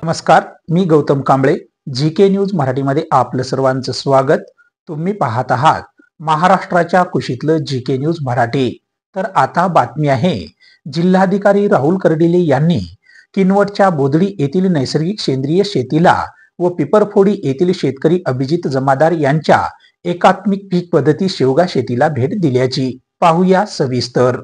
नमस्कार, मी Gautam Kamble. GK. News मराठीमध्ये आपलं सर्वांचं स्वागत. तुम्ही पाहत आहात महाराष्ट्राच्या कुशीतलं जी.के. न्यूज मराठी. तर आता बातमी आहे. जिल्हाधिकारी राहुल कर्डिले यांनी किनवटच्या बोदडी येथील नैसर्गिक सेंद्रिय शेतीला व पिपरफोडी येथील शेतकरी अभिजित जमादार यांच्या एकात्मिक पीक पद्धती शेवगा शेतीला भेट दिल्याची पाहूया सविस्तर.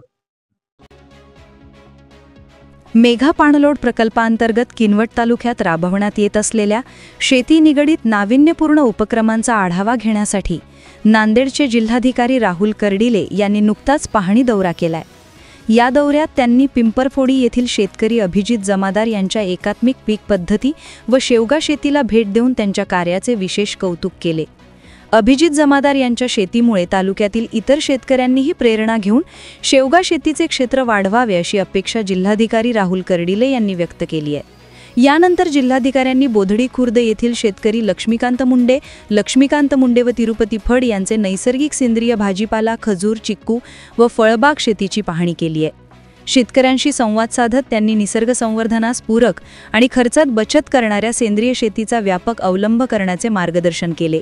मेघा पाणलोट प्रकल्पांतर्गत किनवट तालुक्यात राबवण्यात येत असलेल्या शेती निगडीत नाविन्यपूर्ण उपक्रमांचा आढावा घेण्यासाठी नांदेडचे जिल्हाधिकारी राहुल कर्डिले यांनी नुकताच पाहणी दौरा केलाय. या दौऱ्यात त्यांनी पिंपरफोडी येथील शेतकरी अभिजित जमादार यांच्या एकात्मिक पीक पद्धती व शेवगा शेतीला भेट देऊन त्यांच्या कार्याचे विशेष कौतुक केले. अभिजित जमादार यांच्या शेतीमुळे तालुक्यातील इतर शेतकऱ्यांनीही प्रेरणा घेऊन शेवगा शेतीचे क्षेत्र वाढवावे अशी अपेक्षा जिल्हाधिकारी राहुल कर्डिले यांनी व्यक्त केली आहे. यानंतर जिल्हाधिकाऱ्यांनी बोधडी खुर्द येथील शेतकरी लक्ष्मीकांत मुंडे व तिरुपती फड यांचे नैसर्गिक सेंद्रिय भाजीपाला, खजूर, चिक्कू व फळबाग शेतीची पाहणी केली आहे. शेतकऱ्यांशी संवाद साधत त्यांनी निसर्ग संवर्धनास पूरक आणि खर्चात बचत करणाऱ्या सेंद्रिय शेतीचा व्यापक अवलंब करण्याचे मार्गदर्शन केले.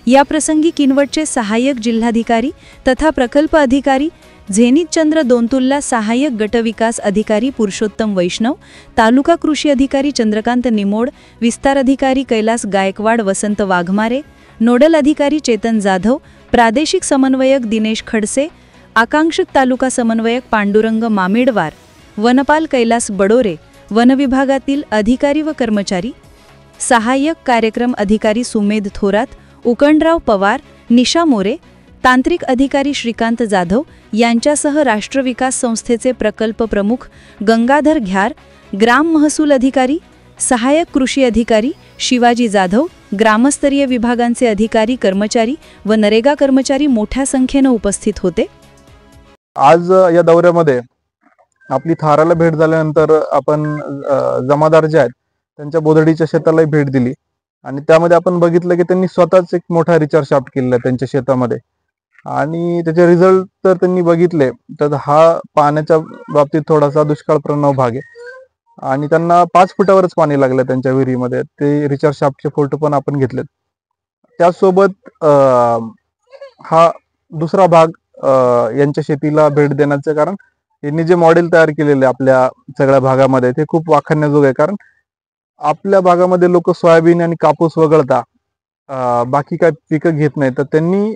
याप्रसंगी किनवटचे सहाय्यक जिल्हाधिकारी तथा प्रकल्प अधिकारी झेनितचंद्र दोंतुल्ला, सहाय्यक गटविकास अधिकारी पुरुषोत्तम वैष्णव, तालुका कृषी अधिकारी चंद्रकांत निमोड, विस्तार अधिकारी कैलास गायकवाड, वसंत वाघमारे, नोडल अधिकारी चेतन जाधव, प्रादेशिक समन्वयक दिनेश खडसे, आकांक्षित तालुका समन्वयक पांडुरंग मामिडवार, वनपाल कैलास बडोरे, वनविभागातील अधिकारी व कर्मचारी, सहाय्यक कार्यक्रम अधिकारी सुमेध थोरात, उकंडराव पवार, निशा मोरे, तांत्रिक अधिकारी श्रीकांत जाधव यांच्यासह राष्ट्रविकास संस्थेचे प्रकल्प प्रमुख गंगाधर घ्यार, ग्राम महसूल अधिकारी, सहाय्यक कृषी अधिकारी शिवाजी जाधव, ग्रामस्तरीय विभागांचे अधिकारी, कर्मचारी व नरेगा कर्मचारी मोठ्या संख्येने उपस्थित होते. आज या दौऱ्यामध्ये आपली थाराला भेट झाल्यानंतर आपण जमादार जे आहेत त्यांच्या बोधडीच्या शेतालाही भेट दिली आणि त्यामध्ये आपण बघितलं की त्यांनी स्वतःच एक मोठा रिचार्ज शाफ्ट केलेला त्यांच्या शेतामध्ये आणि त्याचे रिझल्ट तर त्यांनी बघितले. तर हा पाण्याच्या बाबतीत थोडासा दुष्काळ प्रवण भाग आहे आणि त्यांना 5 फुटावरच पाणी लागलं त्यांच्या विहिरीमध्ये. ते रिचार्ज शाफ्टचे फोटो पण आपण घेतलेत. त्यासोबत हा दुसरा भाग यांच्या शेतीला भेट देण्याचं कारण यांनी जे मॉडेल तयार केलेले आपल्या सगळ्या भागामध्ये ते खूप वाखाणण्याजोग आहे. कारण आपल्या भागामध्ये लोक सोयाबीन आणि कापूस वगळता बाकी काय पिकं घेत नाही. तर त्यांनी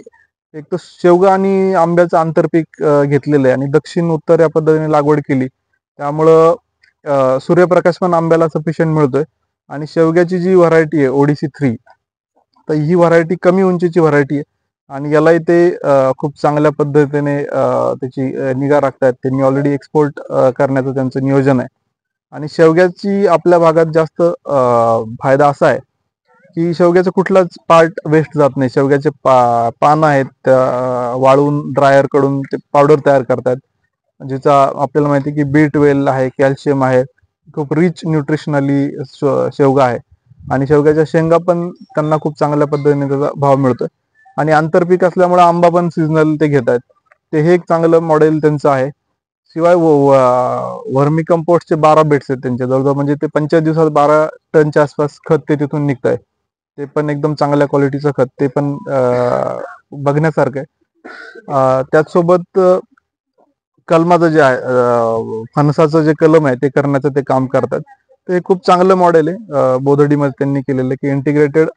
एक तर शेवगा आणि आंब्याचं आंतरपीक घेतलेलं आहे आणि दक्षिण उत्तर या पद्धतीने लागवड केली. त्यामुळं सूर्यप्रकाश पण आंब्याला सफिशियंट मिळतोय आणि शेवग्याची जी व्हरायटी आहे ओडीसी 3, तर ही व्हरायटी कमी उंचीची व्हरायटी आहे आणि यालाही ते खूप चांगल्या पद्धतीने त्याची निगा राखतात. त्यांनी ऑलरेडी एक्सपोर्ट करण्याचं त्यांचं नियोजन आहे. आणि शेवग्याची आपल्या भागात जास्त फायदा असा आहे की शेवग्याचा कुठलाच पार्ट वेस्ट जात नाही. शेवग्याचे पानं आहेत वाळून ड्रायर कडून ते पावडर तयार करतात, ज्याचा आपल्याला माहिती की B12 आहे, कॅल्शियम आहे, खूप रिच न्यूट्रिशनली शेवगा आहे आणि शेवग्याच्या शेंगा पण त्यांना खूप चांगल्या पद्धतीने त्याचा भाव मिळतोय आणि आंतरपीक असल्यामुळे आंबा पण सीझनल ते घेत आहेत. ते हे एक चांगलं मॉडेल त्यांचं आहे. शिवाय वर्मी कंपोस्टचे 12 बेड्स आहेत त्यांच्या जवळजवळ, म्हणजे ते 25 दिवसात 12 टनच्या आसपास खत ते तिथून निघत आहे. ते पण एकदम चांगल्या क्वालिटीचं खत, ते पण बघण्यासारखं आहे. त्याचसोबत कलमाचं जे आहे फणसाचं जे कलम आहे ते करण्याचं ते काम करतात. ते खूप चांगलं मॉडेल आहे बोधडीमध्ये त्यांनी केलेलं की इंटिग्रेटेड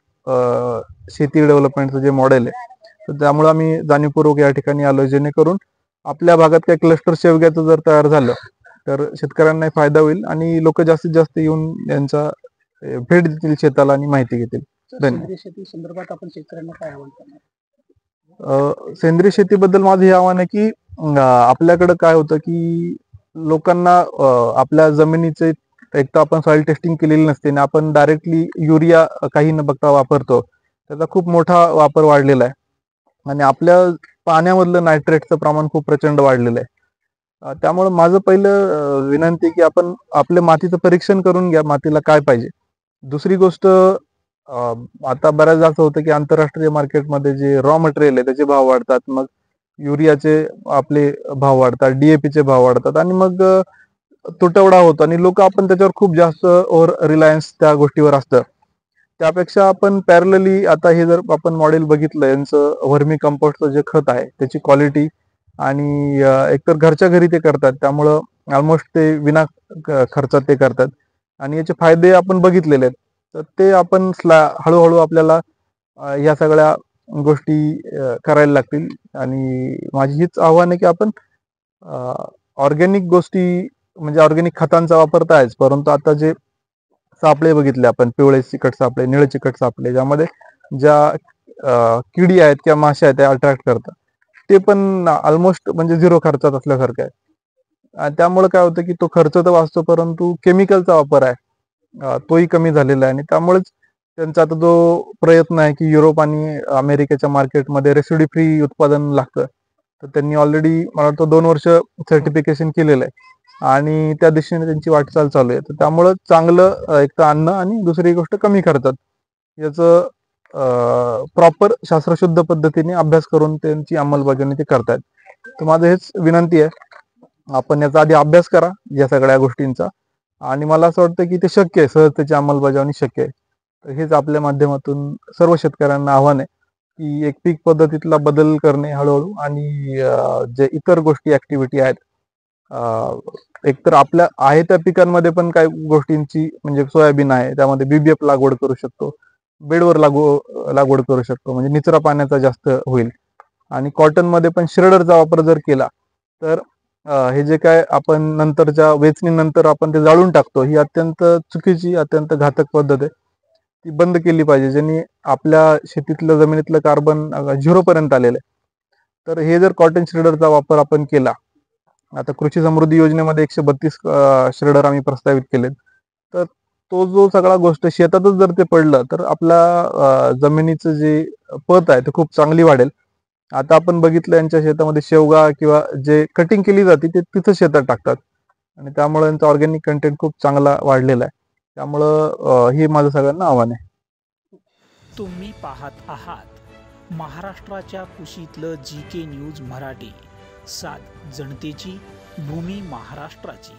शेती डेव्हलपमेंटचं जे मॉडेल आहे. तर त्यामुळे आम्ही जाणीवपूर्वक या ठिकाणी आलो जेणेकरून आपल्या भागात काही क्लस्टर शेवग्याचं जर तयार झालं तर शेतकऱ्यांना फायदा होईल आणि लोक जास्तीत जास्त येऊन यांचा भेट देतील शेताला आणि माहिती घेतील. सेंद्रिय शेती संदर्भात आपण शेतकऱ्यांना काय आवाहन करणार? सेंद्रिय शेतीबद्दल माझं हे आव्हान आहे की आपल्याकडे काय होतं की लोकांना आपल्या जमिनीचे एक तर आपण सॉइल टेस्टिंग केलेली नसते आणि आपण डायरेक्टली युरिया काही न बघता वापरतो. त्याचा खूप मोठा वापर वाढलेला आहे आणि आपल्या पाण्यामधलं नायट्रेटचं प्रमाण खूप प्रचंड वाढलेलं आहे. त्यामुळे माझं पहिलं विनंती की आपण आपल्या मातीचं परीक्षण करून घ्या, मातीला काय पाहिजे. दुसरी गोष्ट, आता बऱ्याचदा असं होतं की आंतरराष्ट्रीय मार्केटमध्ये जे रॉ मटेरियल आहे त्याचे भाव वाढतात, मग युरियाचे आपले भाव वाढतात, DAP चे भाव वाढतात आणि मग तुटवडा होतो आणि लोक आपण त्याच्यावर खूप जास्त ओव्हर रिलायन्स त्या गोष्टीवर असतं. त्यापेक्षा आपण पॅरलली आता हे जर आपण मॉडेल बघितलं यांचं व्हर्मी कंपोस्टचं जे खत आहे त्याची क्वालिटी आणि एकतर घरच्या घरी ते करतात, त्यामुळं ऑलमोस्ट ते विना खर्चात ते करतात आणि याचे फायदे आपण बघितलेले आहेत. तर ते आपण हळूहळू आपल्याला या सगळ्या गोष्टी करायला लागतील आणि माझी हीच आव्हान आहे की आपण ऑर्गॅनिक गोष्टी म्हणजे ऑर्गॅनिक खतांचा वापर तर आहेच, परंतु आता जे सापळे बघितले आपण, पिवळे चिकट सापळे, निळे चिकट सापळे, ज्यामध्ये ज्या किडी आहेत किंवा माश्या आहेत त्या अट्रॅक्ट करतात, ते पण ऑलमोस्ट म्हणजे झिरो खर्चात असल्यासारखं आहे. आणि त्यामुळे काय होतं की तो खर्च तर वाचतो, परंतु केमिकलचा वापर आहे तोही कमी झालेला आहे आणि त्यामुळेच त्यांचा आता जो प्रयत्न आहे की युरोप आणि अमेरिकेच्या मार्केटमध्ये रेसिडी फ्री उत्पादन लागतं, तर त्यांनी ऑलरेडी मला वाटतं 2 वर्ष सर्टिफिकेशन केलेलं आहे आणि त्या दिशेने त्यांची वाटचाल चालू आहे. तर त्यामुळं चांगलं एक तर अन्न आणि दुसरी गोष्ट कमी खर्चात याचं प्रॉपर शास्त्रशुद्ध पद्धतीने अभ्यास करून त्यांची अंमलबजावणी ते करतायत. तर माझं हेच विनंती आहे, आपण याचा आधी अभ्यास करा या सगळ्या गोष्टींचा आणि मला असं वाटतं की ते शक्य आहे, सहज त्याची अंमलबजावणी शक्य आहे. तर हेच आपल्या माध्यमातून सर्व शेतकऱ्यांना आव्हान आहे की एक पीक पद्धतीतला बदल करणे हळूहळू आणि जे इतर गोष्टी ऍक्टिव्हिटी आहेत एकतर आपल्या आहे त्या पिकांमध्ये पण काही गोष्टींची म्हणजे सोयाबीन आहे त्यामध्ये बीबीएफ लागवड करू शकतो, बेडवर लागवड करू शकतो म्हणजे निचरा पाण्याचा जास्त होईल आणि कॉटन मध्ये पण श्रेडरचा वापर जर केला तर हे जे काय आपण नंतरच्या वेचणीनंतर आपण ते जाळून टाकतो, ही अत्यंत चुकीची अत्यंत घातक पद्धत आहे. ती बंद केली पाहिजे, ज्यांनी आपल्या शेतीतलं जमिनीतलं कार्बन 0 पर्यंत आलेलं आहे. तर हे जर कॉटन श्रेडरचा वापर आपण केला, आता कृषी समृद्धी योजनेमध्ये 132 श्रेडर आम्ही प्रस्तावित केलेत, तर तो जो सगळा गोष्ट शेतातच जर ते पडलं तर आपल्या जमिनीचं जे पत आहे ते खूप चांगली वाढेल. आता आपण बघितलं यांच्या शेतामध्ये शेवगा किंवा जे कटिंग केली जाते ते तिथं शेतात टाकतात आणि त्यामुळे यांचा ऑर्गॅनिक कंटेंट खूप चांगला वाढलेला आहे. त्यामुळं हे माझं सगळ्यांना आव्हान आहे. तुम्ही पाहत आहात महाराष्ट्राच्या कुशीतलं GK न्यूज मराठी, सात जनतेची, भूमी महाराष्ट्राची.